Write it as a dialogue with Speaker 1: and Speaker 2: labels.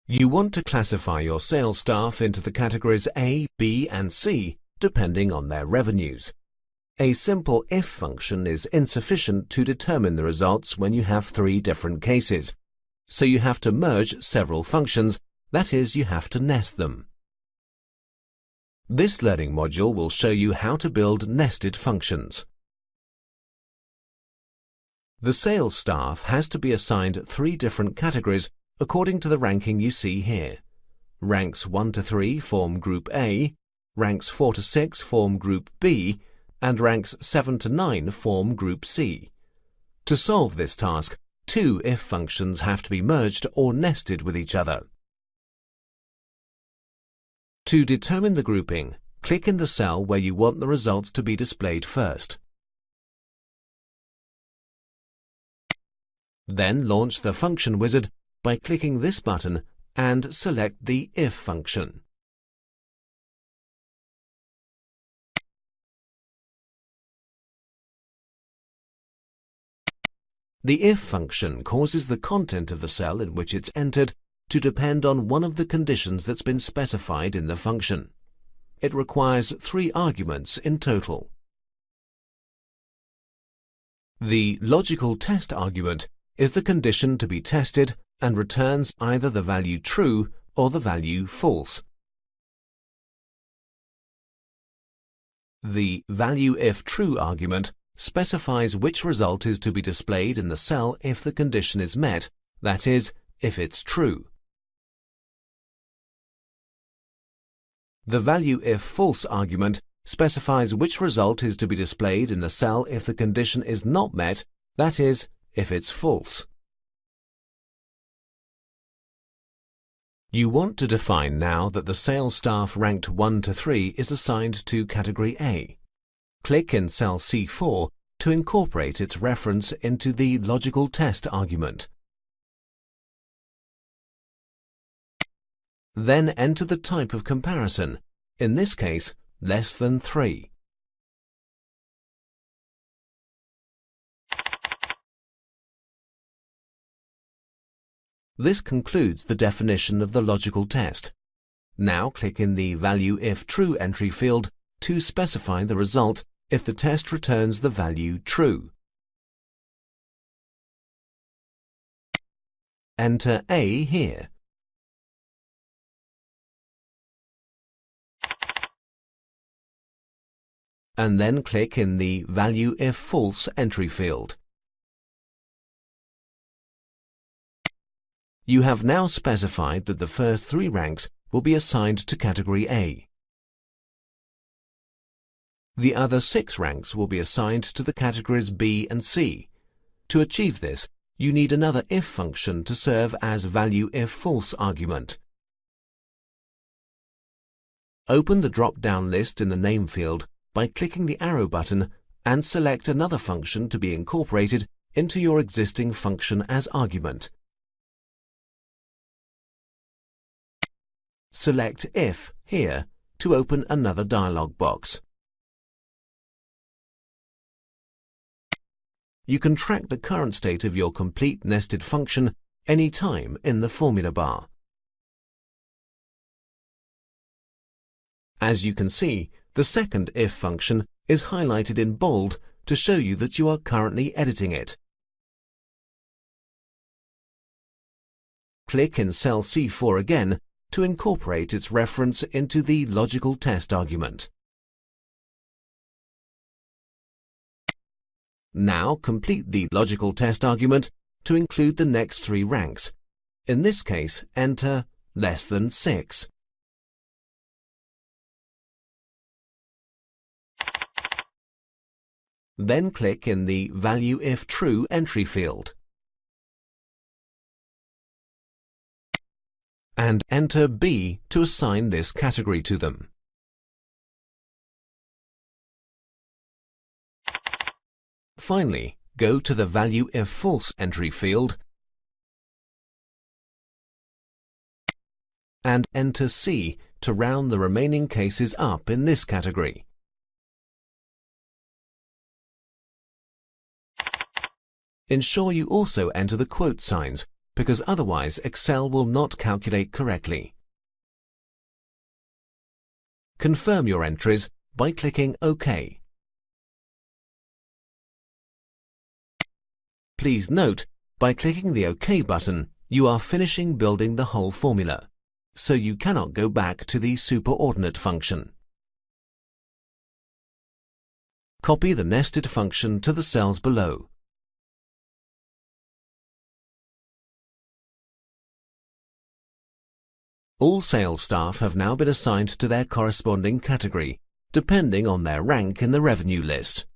Speaker 1: You want to classify your sales staff into the categories A, B, and C depending on their revenues. A simple if function is insufficient to determine the results when you have three different cases, so you have to merge several functions, that is, you have to nest them. This learning module will show you how to build nested functions. The sales staff has to be assigned three different categories according to the ranking you see here. Ranks 1 to 3 form Group A, ranks 4 to 6 form Group B, and ranks 7 to 9 form Group C. To solve this task, two if functions have to be merged or nested with each other. To determine the grouping, click in the cell where you want the results to be displayed first. Then launch the function wizard by clicking this button and select the if function. The if function causes the content of the cell in which it's entered to depend on one of the conditions that's been specified in the function. It requires 3 arguments in total. The logical test argument is the condition to be tested and returns either the value true or the value false. The value if true argument specifies which result is to be displayed in the cell if the condition is met, that is, if it's true. The value if false argument specifies which result is to be displayed in the cell if the condition is not met, that is, if it's false. You want to define now that the sales staff ranked 1 to 3 is assigned to category A. Click in cell C4 to incorporate its reference into the logical test argument. Then enter the type of comparison, in this case, less than 3. This concludes the definition of the logical test. Now click in the Value If True entry field to specify the result if the test returns the value true. Enter A here. And then click in the Value If False entry field. You have now specified that the first 3 ranks will be assigned to category A. The other 6 ranks will be assigned to the categories B and C. To achieve this, you need another if function to serve as value if false argument. Open the drop-down list in the name field by clicking the arrow button and select another function to be incorporated into your existing function as argument. Select If here to open another dialog box. You can track the current state of your complete nested function any time in the formula bar. As you can see, the second if function is highlighted in bold to show you that you are currently editing it. Click in cell C4 again to incorporate its reference into the logical test argument. Now complete the logical test argument to include the next 3 ranks. In this case, enter less than 6. Then click in the Value If True entry field. And enter B to assign this category to them. Finally, go to the Value If False entry field and enter C to round the remaining cases up in this category. Ensure you also enter the quote signs, because otherwise Excel will not calculate correctly. Confirm your entries by clicking OK. Please note, by clicking the OK button, you are finishing building the whole formula, so you cannot go back to the superordinate function. Copy the nested function to the cells below. All sales staff have now been assigned to their corresponding category, depending on their rank in the revenue list.